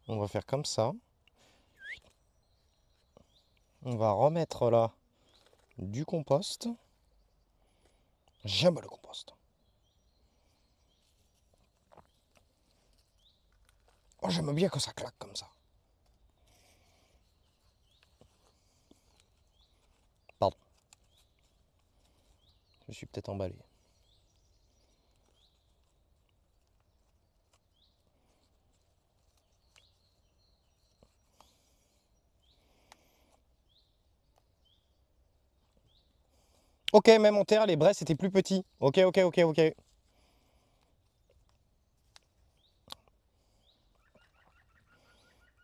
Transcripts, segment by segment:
On va faire comme ça. On va remettre là du compost. J'aime le compost. Oh, j'aime bien quand ça claque comme ça. Pardon. Je suis peut-être emballé. Ok, même en terre, les braises étaient plus petits. Ok, ok, ok, ok. Et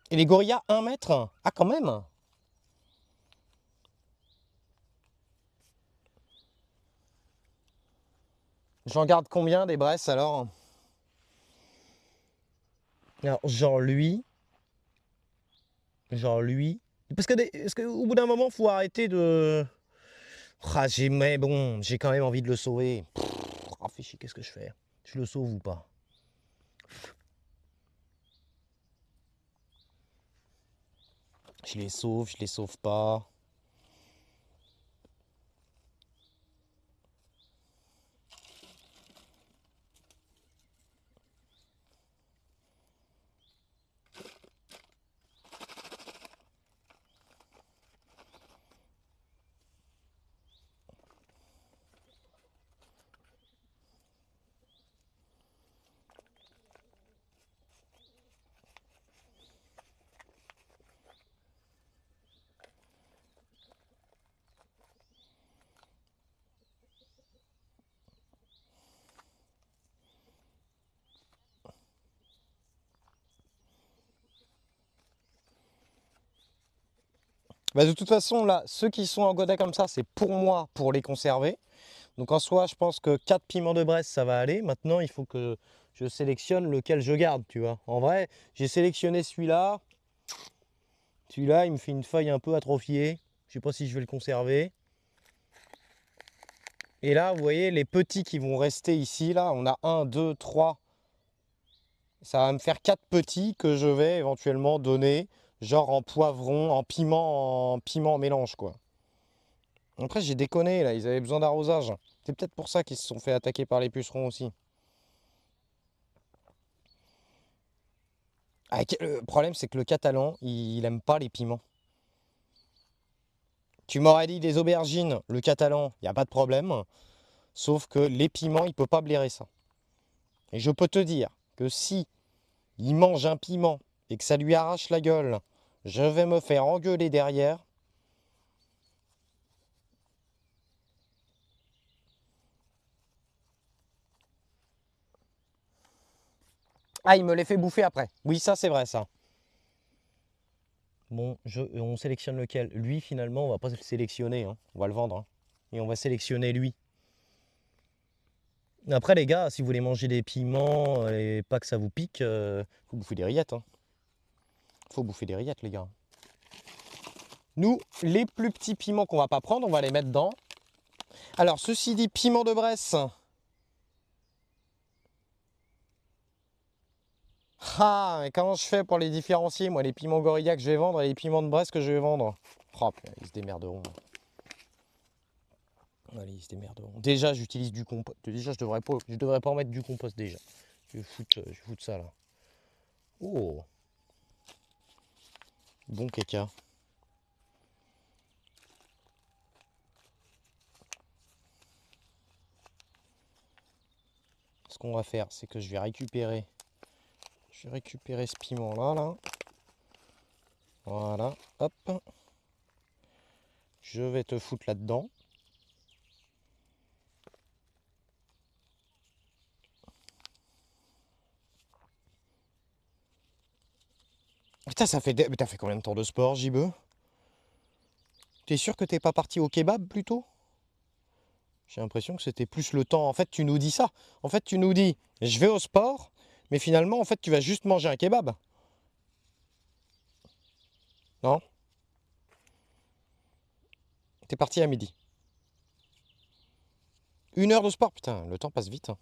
les gorillas, 1 mètre? Ah, quand même. J'en garde combien des braises alors? Alors, genre lui. Parce que au bout d'un moment, faut arrêter de. Ah, mais bon, j'ai quand même envie de le sauver. Ah, fais chier, qu'est-ce que je fais? Je le sauve ou pas? Je les sauve pas. Bah, de toute façon, là, ceux qui sont en godet comme ça, c'est pour moi, pour les conserver. Donc en soi, je pense que 4 piments de Bresse, ça va aller. Maintenant, il faut que je sélectionne lequel je garde, tu vois. En vrai, j'ai sélectionné celui-là. Celui-là, il me fait une feuille un peu atrophiée. Je sais pas si je vais le conserver. Et là, vous voyez, les petits qui vont rester ici, là, on a 1, 2, 3. Ça va me faire 4 petits que je vais éventuellement donner, genre en poivron, en piment mélange, quoi. Après, j'ai déconné, là, ils avaient besoin d'arrosage. C'est peut-être pour ça qu'ils se sont fait attaquer par les pucerons aussi. Ah, le problème, c'est que le catalan, il aime pas les piments. Tu m'aurais dit des aubergines, le catalan, il n'y a pas de problème. Sauf que les piments, il peut pas blairer ça. Et je peux te dire que si il mange un piment et que ça lui arrache la gueule, je vais me faire engueuler derrière. Ah, il me les fait bouffer après. Oui, ça, c'est vrai, ça. Bon, on sélectionne lequel? Lui, finalement, on va pas le sélectionner, hein. On va le vendre, hein. Et on va sélectionner lui. Après, les gars, si vous voulez manger des piments et pas que ça vous pique, faut bouffer des rillettes, hein. Faut bouffer des rillettes, les gars. Nous, les plus petits piments qu'on va pas prendre, on va les mettre dans. Alors, ceci dit, piment de Bresse. Ah, mais comment je fais pour les différencier, moi, les piments Gorilla que je vais vendre et les piments de Bresse que je vais vendre? Oh, putain, ils se démerderont. Allez, ils se démerderont. Déjà, j'utilise du compost. Déjà, je devrais pas en mettre du compost déjà. Je vais foutre ça là. Oh, bon caca. Ce qu'on va faire, c'est que je vais récupérer ce piment là, là. Voilà, hop. Je vais te foutre là-dedans. Putain, mais t'as fait combien de temps de sport, JB? T'es sûr que t'es pas parti au kebab plutôt? J'ai l'impression que c'était plus le temps. En fait, tu nous dis ça. En fait, tu nous dis, je vais au sport, mais finalement, en fait, tu vas juste manger un kebab. Non? T'es parti à midi. 1 heure de sport, putain, le temps passe vite, hein.